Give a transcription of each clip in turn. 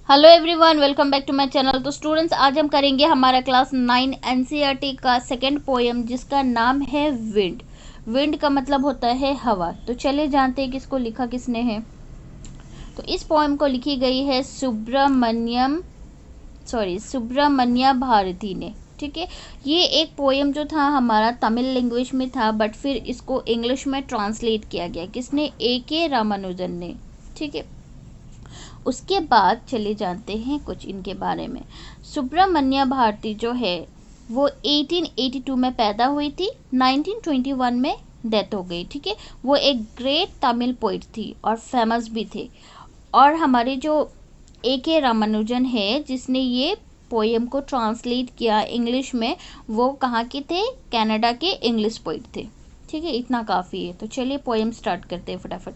Hello everyone, welcome back to my channel. तो students, आज हम करेंगे हमारा क्लास 9 एनसीईआरटी का सेकंड पोएम जिसका नाम है विंड। विंड का मतलब होता है हवा। तो चलिए जानते हैं कि इसको लिखा किसने है। तो इस पोएम को लिखी गई है सुब्रमण्या भारती ने। ठीक है, ये एक पोएम जो था हमारा तमिल लैंग्वेज में था, बट फिर इसको इंग्लिश में ट्रांसलेट किया गया। किसने? ए के रामानुजन ने। ठीक है, उसके बाद चले जानते हैं कुछ इनके बारे में। सुब्रमण्या भारती जो है वो 1882 में पैदा हुई थी, 1921 में डेथ हो गई। ठीक है, वो एक ग्रेट तमिल पोइट थी और फेमस भी थे। और हमारे जो ए रामानुजन है जिसने ये पोएम को ट्रांसलेट किया इंग्लिश में, वो कहाँ के थे? कनाडा के इंग्लिश पोइट थे। ठीक है, इतना काफ़ी है। तो चलिए पोएम स्टार्ट करते हैं फटाफट।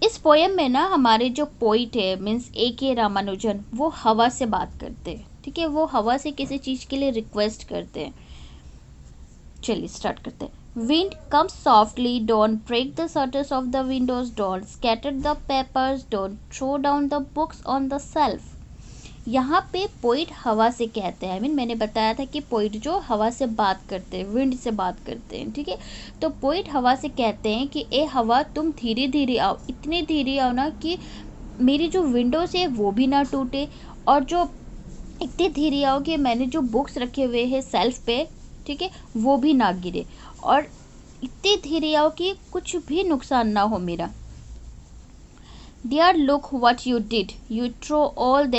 इस पोएम में ना हमारे जो पोइट है मीन्स ए रामानुजन, वो हवा से बात करते हैं। ठीक है, वो हवा से किसी चीज़ के लिए रिक्वेस्ट करते हैं। चलिए स्टार्ट करते हैं। Wind come softly, don't break the shutters of the windows, don't scatter the papers, don't throw down the books on the shelf. यहाँ पे पोइट हवा से कहते हैं। मैंने बताया था कि पोइट जो हवा से बात करते हैं, विंड से बात करते हैं। ठीक है, तो पोइट हवा से कहते हैं कि ए हवा, तुम धीरे धीरे आओ, इतनी धीरे आओ ना कि मेरी जो विंडोज है वो भी ना टूटे, और जो इतने धीरे आओ कि मैंने जो बुक्स रखे हुए हैं सेल्फ पे, ठीक है, वो भी ना गिरे, और इतने धीरे आओ कि कुछ भी नुकसान ना हो मेरा। Dear, look what you did. You threw all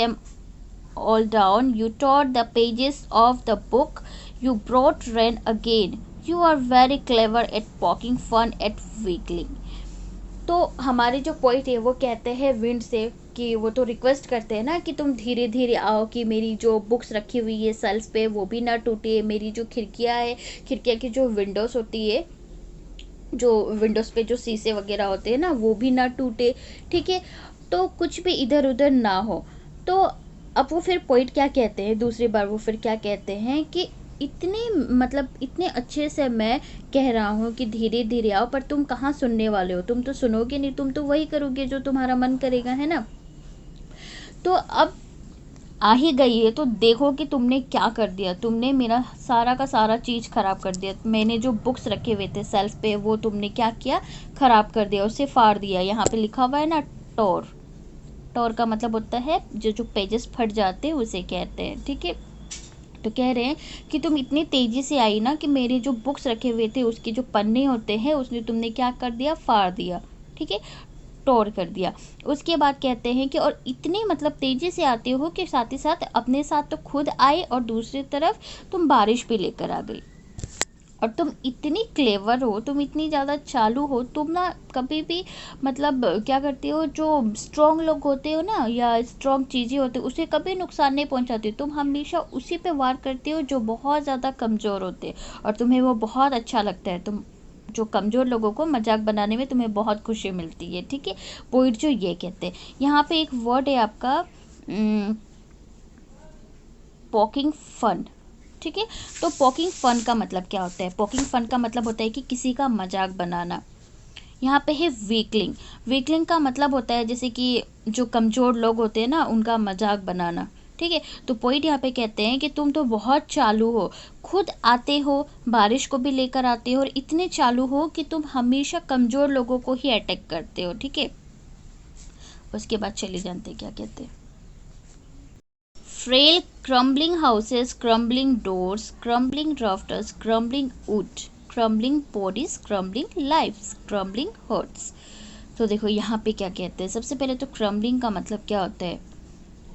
down. You tore the pages of the book. You brought rain again. You are very clever at poking fun at weakling. तो हमारे जो पोइट है वो कहते हैं विंड से कि वो तो रिक्वेस्ट करते हैं ना कि तुम धीरे धीरे आओ कि मेरी जो बुक्स रखी हुई है सेल्फ पे वो भी ना टूटे, मेरी जो खिड़कियाँ है, खिड़कियाँ की जो विंडोज़ होती है, जो विंडोज़ पे जो शीशे वगैरह होते हैं ना, वो भी ना टूटे। ठीक है, तो कुछ भी इधर उधर ना हो। तो अब वो फिर पोइट क्या कहते हैं, दूसरी बार वो फिर क्या कहते हैं कि इतने मतलब इतने अच्छे से मैं कह रहा हूँ कि धीरे धीरे आओ, पर तुम कहाँ सुनने वाले हो, तुम तो सुनोगे नहीं, तुम तो वही करोगे जो तुम्हारा मन करेगा, है ना। तो अब आ ही गई है तो देखो कि तुमने क्या कर दिया। तुमने मेरा सारा का सारा चीज़ ख़राब कर दिया। मैंने जो बुक्स रखे हुए थे सेल्फ पे वो तुमने क्या किया? ख़राब कर दिया, उसे फाड़ दिया। यहाँ पे लिखा हुआ है ना टोर। टोर का मतलब होता है जो जो पेजेस फट जाते हैं उसे कहते हैं। ठीक है, तो कह रहे हैं कि तुम इतनी तेज़ी से आई ना कि मेरे जो बुक्स रखे हुए थे उसके जो पन्ने होते हैं उसने तुमने क्या कर दिया? फाड़ दिया। ठीक है, टोर कर दिया। उसके बाद कहते हैं कि और इतनी मतलब तेज़ी से आते हो कि साथ ही साथ अपने साथ तो खुद आए और दूसरी तरफ तुम बारिश भी लेकर आ गई। और तुम इतनी क्लेवर हो, तुम इतनी ज़्यादा चालू हो, तुम ना कभी भी मतलब क्या करते हो, जो स्ट्रॉन्ग लोग होते हो ना या स्ट्रॉन्ग चीज़ें होती उसे कभी नुकसान नहीं पहुंचाती। तुम हमेशा उसी पे वार करते हो जो बहुत ज़्यादा कमज़ोर होते, और तुम्हें वो बहुत अच्छा लगता है। तुम जो कमज़ोर लोगों को मजाक बनाने में तुम्हें बहुत खुशी मिलती है। ठीक है, पोइट जो ये कहते हैं। यहाँ पे एक वर्ड है आपका पॉकिंग फन। ठीक है, तो पॉकिंग फन का मतलब क्या होता है? पॉकिंग फन का मतलब होता है कि किसी का मजाक बनाना। यहाँ पे है वीकलिंग। वीकलिंग का मतलब होता है जैसे कि जो कमज़ोर लोग होते हैं ना उनका मजाक बनाना। ठीक है, तो पोइट यहाँ पे कहते हैं कि तुम तो बहुत चालू हो, खुद आते हो, बारिश को भी लेकर आते हो, और इतने चालू हो कि तुम हमेशा कमज़ोर लोगों को ही अटैक करते हो। ठीक है, उसके बाद चले जानते हैं क्या कहते हैं। Frail, crumbling houses, crumbling doors, crumbling rafters, crumbling wood, crumbling bodies, crumbling lives, crumbling hearts। तो देखो यहाँ पे क्या कहते हैं। सबसे पहले तो क्रम्बलिंग का मतलब क्या होता है?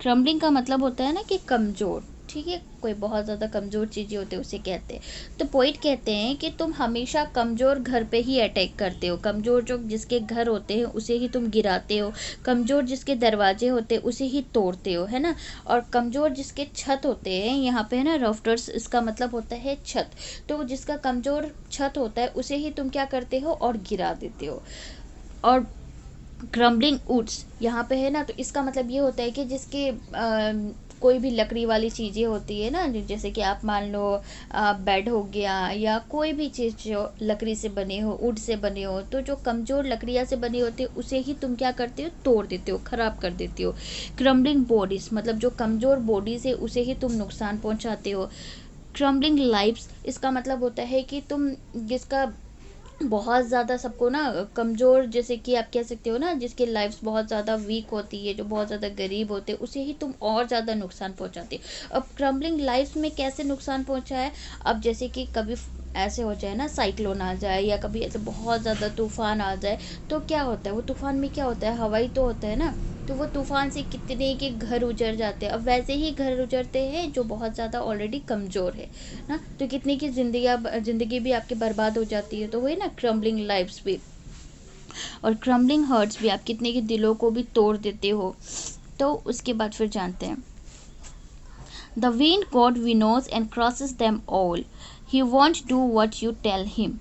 क्रम्बलिंग का मतलब होता है ना कि कमज़ोर। ठीक है, कोई बहुत ज़्यादा कमज़ोर चीज़ें होती है उसे कहते हैं। तो पोइट कहते हैं कि तुम हमेशा कमज़ोर घर पे ही अटैक करते हो। कमज़ोर जो जिसके घर होते हैं उसे ही तुम गिराते हो, कमज़ोर जिसके दरवाजे होते हैं उसे ही तोड़ते हो, है ना। और कमज़ोर जिसके छत होते हैं, यहाँ पे है ना रफ्टर्स, इसका मतलब होता है छत। तो जिसका कमज़ोर छत होता है उसे ही तुम क्या करते हो? और गिरा देते हो। और क्रम्बलिंग वुड्स यहाँ पे है ना, तो इसका मतलब ये होता है कि जिसके कोई भी लकड़ी वाली चीज़ें होती है ना, जैसे कि आप मान लो बेड हो गया या कोई भी चीज़ जो लकड़ी से बने हो, वुड से बने हो, तो जो कमज़ोर लकड़ियाँ से बनी होती है उसे ही तुम क्या करते हो, तोड़ देते हो, ख़राब कर देते हो। क्रम्बलिंग बॉडीज़ मतलब जो कमज़ोर बॉडीज़ है उसे ही तुम नुकसान पहुँचाते हो। क्रम्बलिंग लाइफ्स इसका मतलब होता है कि तुम जिसका बहुत ज़्यादा सबको ना कमज़ोर, जैसे कि आप कह सकते हो ना, जिसकी लाइफ्स बहुत ज़्यादा वीक होती है, जो बहुत ज़्यादा गरीब होते हैं, उसे ही तुम और ज़्यादा नुकसान पहुंचाते हो। अब क्रम्बलिंग लाइफ्स में कैसे नुकसान पहुंचा है, अब जैसे कि कभी ऐसे हो जाए ना, साइक्लोन आ जाए या कभी ऐसे बहुत ज़्यादा तूफान आ जाए, तो क्या होता है, वो तूफान में क्या होता है, हवाई तो होता है ना, तो वो तूफान से कितने के घर उजड़ जाते हैं। अब वैसे ही घर उजड़ते हैं जो बहुत ज़्यादा ऑलरेडी कमज़ोर है ना, तो कितने की ज़िंदगी भी आपकी बर्बाद हो जाती है। तो वही ना क्रम्बलिंग लाइफ्स भी, और क्रम्बलिंग हर्ट्स भी, आप कितने के दिलों को भी तोड़ देते हो। तो उसके बाद फिर जानते हैं, the wind god winnows and crosses them all. He won't do what you tell him.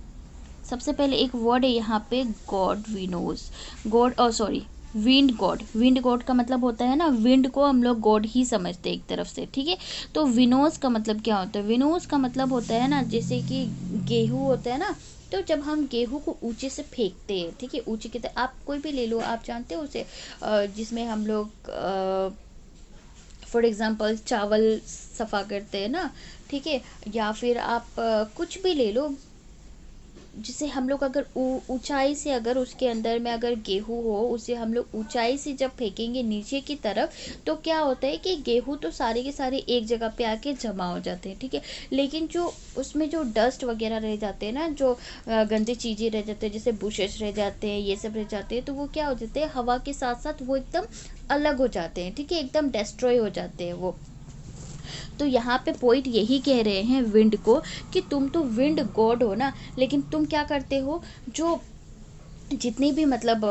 सबसे पहले एक वर्ड है यहाँ पे, god winds, god sorry wind god. Wind god का मतलब होता है ना, विंड को हम लोग गॉड ही समझते हैं एक तरफ से, ठीक है। तो विनोज का मतलब क्या होता है, विनोज का मतलब होता है ना, जैसे कि गेहूँ होता है ना, तो जब हम गेहूँ को ऊंचे से फेंकते हैं, ठीक है, ऊंचे की तरह, आप कोई भी ले लो, आप जानते हो उसे, जिसमें हम लोग फॉर एग्ज़ाम्पल चावल सफ़ा करते हैं ना, ठीक है, या फिर आप कुछ भी ले लो, जिसे हम लोग अगर ऊंचाई से, अगर उसके अंदर में अगर गेहूँ हो, उसे हम लोग ऊंचाई से जब फेंकेंगे नीचे की तरफ, तो क्या होता है कि गेहूँ तो सारे के सारे एक जगह पे आके जमा हो जाते हैं, ठीक है, लेकिन जो उसमें जो डस्ट वगैरह रह जाते हैं ना, जो गंदी चीज़ें रह जाते हैं, जैसे बुशेस रह जाते हैं, ये सब रह जाते हैं, तो वो क्या हो जाते हैं, हवा के साथ साथ वो एकदम अलग हो जाते हैं, ठीक है, एकदम डिस्ट्रॉय हो जाते हैं वो। तो यहाँ पे पोइट यही कह रहे हैं विंड को, कि तुम तो विंड गॉड हो ना, लेकिन तुम क्या करते हो, जो जितनी भी मतलब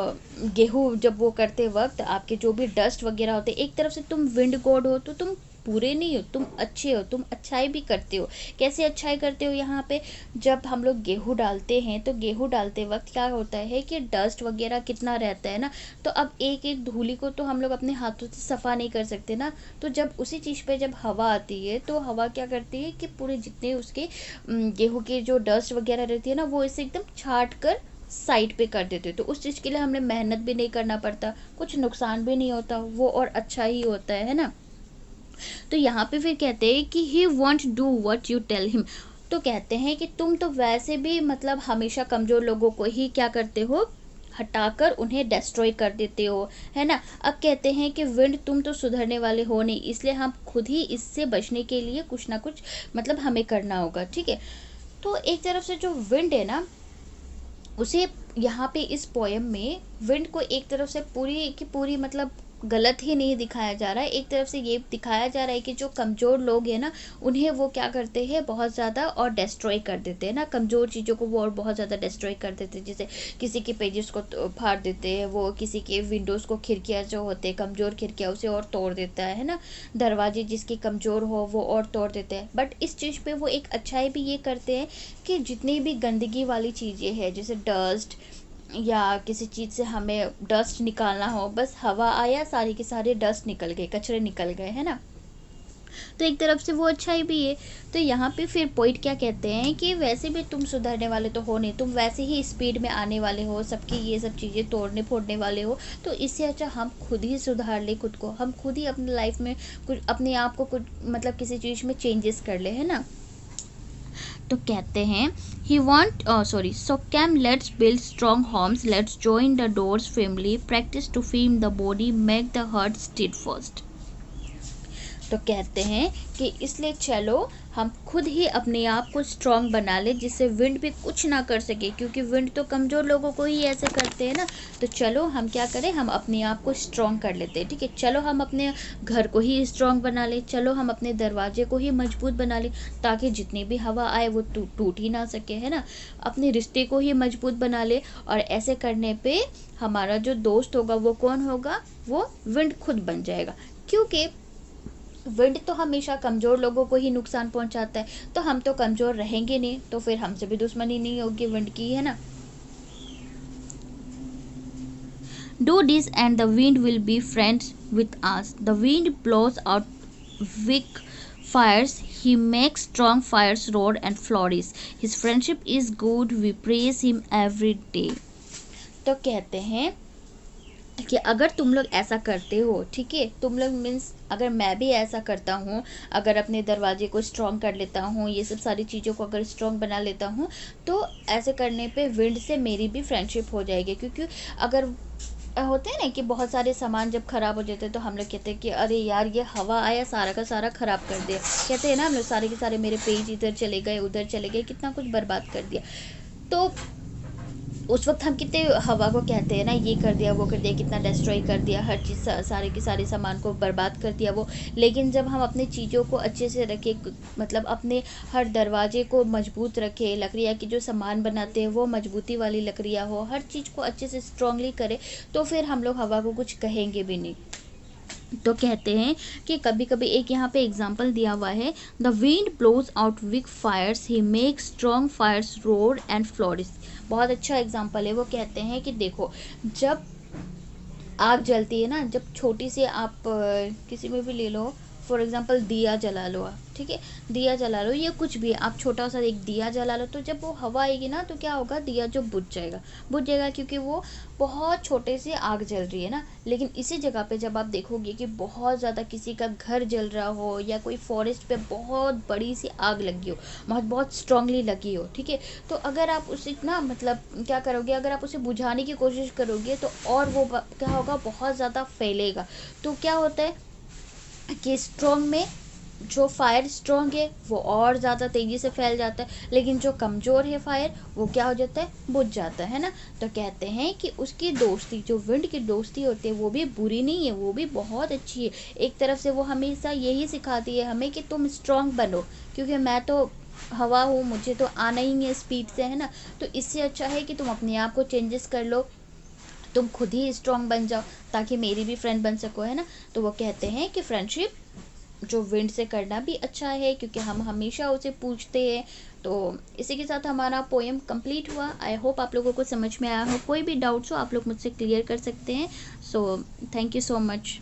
गेहूँ जब वो करते वक्त आपके जो भी डस्ट वगैरह होते, एक तरफ से तुम विंड गॉड हो, तो तुम बुरे नहीं हो, तुम अच्छे हो, तुम अच्छाई भी करते हो। कैसे अच्छाई करते हो, यहाँ पे जब हम लोग गेहूँ डालते हैं, तो गेहूँ डालते वक्त क्या होता है कि डस्ट वगैरह कितना रहता है ना, तो अब एक एक धूली को तो हम लोग अपने हाथों से सफ़ा नहीं कर सकते ना, तो जब उसी चीज़ पे जब हवा आती है, तो हवा क्या करती है कि पूरे जितने उसके गेहूँ के जो डस्ट वगैरह रहती है ना, वो इसे एकदम छाट कर साइड पे कर देते हो, तो उस चीज़ के लिए हमें मेहनत भी नहीं करना पड़ता, कुछ नुकसान भी नहीं होता, वो और अच्छा ही होता है ना। तो यहाँ पे फिर कहते हैं कि he want do what you tell him, तो कहते हैं कि तुम तो वैसे भी मतलब हमेशा कमज़ोर लोगों को ही क्या करते हो, हटाकर उन्हें डिस्ट्रॉय कर देते हो, है ना। अब कहते हैं कि विंड तुम तो सुधरने वाले हो नहीं, इसलिए हम खुद ही इससे बचने के लिए कुछ ना कुछ मतलब हमें करना होगा, ठीक है। तो एक तरफ से जो विंड है ना, उसे यहाँ पे इस पोएम में विंड को एक तरफ से पूरी की पूरी मतलब गलत ही नहीं दिखाया जा रहा है, एक तरफ से ये दिखाया जा रहा है कि जो कमज़ोर लोग हैं ना, उन्हें वो क्या करते हैं, बहुत ज़्यादा और डिस्ट्रॉय कर देते हैं ना, कमज़ोर चीज़ों को वो और बहुत ज़्यादा डिस्ट्रॉय कर देते हैं, जैसे किसी के पेजेस को फाड़ देते हैं, वो किसी के विंडोज़ को, खिड़कियाँ जो होते हैं कमज़ोर खिड़कियाँ, उसे और तोड़ देता है ना, दरवाजे जिसके कमज़ोर हो वो और तोड़ देते हैं। बट इस चीज़ पे वो एक अच्छाई भी ये करते हैं कि जितनी भी गंदगी वाली चीज़ें हैं, जैसे डस्ट या किसी चीज़ से हमें डस्ट निकालना हो, बस हवा आया, सारे के सारे डस्ट निकल गए, कचरे निकल गए, है ना, तो एक तरफ से वो अच्छाई भी है। तो यहाँ पे फिर पोइट क्या कहते हैं कि वैसे भी तुम सुधरने वाले तो हो नहीं, तुम वैसे ही स्पीड में आने वाले हो, सबकी ये सब चीज़ें तोड़ने फोड़ने वाले हो, तो इससे अच्छा हम खुद ही सुधार ले खुद को, हम खुद ही अपनी लाइफ में कुछ अपने आप को कुछ मतलब किसी चीज़ में चेंजेस कर ले, है ना। तो कहते हैं he want sorry so come let's build strong homes, let's join the doors family, practice to feed the body, make the heart steadfast। तो कहते हैं कि इसलिए चलो हम खुद ही अपने आप को स्ट्रांग बना ले, जिससे विंड भी कुछ ना कर सके, क्योंकि विंड तो कमज़ोर लोगों को ही ऐसे करते हैं ना। तो चलो हम क्या करें, हम अपने आप को स्ट्रांग कर लेते हैं, ठीक है। चलो हम अपने घर को ही स्ट्रांग बना ले, चलो हम अपने दरवाजे को ही मजबूत बना ले, ताकि जितनी भी हवा आए वो टूट ही ना सके, है ना। अपने रिश्ते को ही मजबूत बना ले, और ऐसे करने पे हमारा जो दोस्त होगा वो कौन होगा, वो विंड खुद बन जाएगा, क्योंकि विंड तो हमेशा कमज़ोर लोगों को ही नुकसान पहुंचाता है, तो हम तो कमज़ोर रहेंगे नहीं, तो फिर हमसे भी दुश्मनी नहीं होगी विंड की, है ना। Do this and the wind will be friends with us. The wind blows out weak fires, he makes strong fires roar and flourish. His friendship is good, we praise him every day. तो कहते हैं कि अगर तुम लोग ऐसा करते हो, ठीक है, तुम लोग मीन्स अगर मैं भी ऐसा करता हूँ, अगर अपने दरवाजे को स्ट्रॉन्ग कर लेता हूँ, ये सब सारी चीज़ों को अगर स्ट्रॉन्ग बना लेता हूँ, तो ऐसे करने पे विंड से मेरी भी फ्रेंडशिप हो जाएगी। क्योंकि अगर होते हैं ना कि बहुत सारे सामान जब ख़राब हो जाते हैं तो हम लोग कहते हैं कि अरे यार ये हवा आया सारा का सारा ख़राब कर दिया, कहते हैं ना हम लोग, सारे के सारे मेरे पेज इधर चले गए उधर चले गए, कितना कुछ बर्बाद कर दिया। तो उस वक्त हम कितने हवा को कहते हैं ना, ये कर दिया वो कर दिया, कितना डिस्ट्रॉय कर दिया, हर चीज़ सारे के सारे सामान को बर्बाद कर दिया वो। लेकिन जब हम अपनी चीज़ों को अच्छे से रखें, मतलब अपने हर दरवाजे को मजबूत रखें, लकड़ियाँ की जो सामान बनाते हैं वो मजबूती वाली लकड़ियाँ हो, हर चीज़ को अच्छे से स्ट्रांगली करें, तो फिर हम लोग हवा को कुछ कहेंगे भी नहीं। तो कहते हैं कि कभी कभी एक यहाँ पे एग्जाम्पल दिया हुआ है, the wind blows out weak fires, he make strong fires roar and flourish. बहुत अच्छा एग्जाम्पल है। वो कहते हैं कि देखो, जब आग जलती है ना, जब छोटी सी आप किसी में भी ले लो, फॉर एग्जांपल दिया जला लो आप, ठीक है, दिया जला लो या कुछ भी आप छोटा सा एक दिया जला लो, तो जब वो हवा आएगी ना तो क्या होगा, दिया जो बुझ जाएगा क्योंकि वो बहुत छोटे से आग जल रही है ना। लेकिन इसी जगह पे जब आप देखोगे कि बहुत ज़्यादा किसी का घर जल रहा हो या कोई फॉरेस्ट पे बहुत बड़ी सी आग लगी हो, बहुत स्ट्रांगली लगी हो, ठीक है, तो अगर आप उसे ना मतलब क्या करोगे, अगर आप उसे बुझाने की कोशिश करोगे तो और वो क्या होगा, बहुत ज़्यादा फैलेगा। तो क्या होता है कि स्ट्रॉन्ग में जो फायर स्ट्रॉन्ग है वो और ज़्यादा तेज़ी से फैल जाता है, लेकिन जो कमज़ोर है फायर वो क्या हो जाता है, बुझ जाता है ना। तो कहते हैं कि उसकी दोस्ती, जो विंड की दोस्ती होती है वो भी बुरी नहीं है, वो भी बहुत अच्छी है। एक तरफ से वो हमेशा यही सिखाती है हमें कि तुम स्ट्रॉन्ग बनो, क्योंकि मैं तो हवा हूँ, मुझे तो आना ही है स्पीड से, है ना। तो इससे अच्छा है कि तुम अपने आप को चेंजेस कर लो, तुम खुद ही स्ट्रॉन्ग बन जाओ ताकि मेरी भी फ्रेंड बन सको, है ना। तो वो कहते हैं कि फ्रेंडशिप जो विंड से करना भी अच्छा है क्योंकि हम हमेशा उसे पूछते हैं। तो इसी के साथ हमारा पोएम कंप्लीट हुआ। आई होप आप लोगों को समझ में आया हो। कोई भी डाउट्स हो आप लोग मुझसे क्लियर कर सकते हैं। So thank you so much.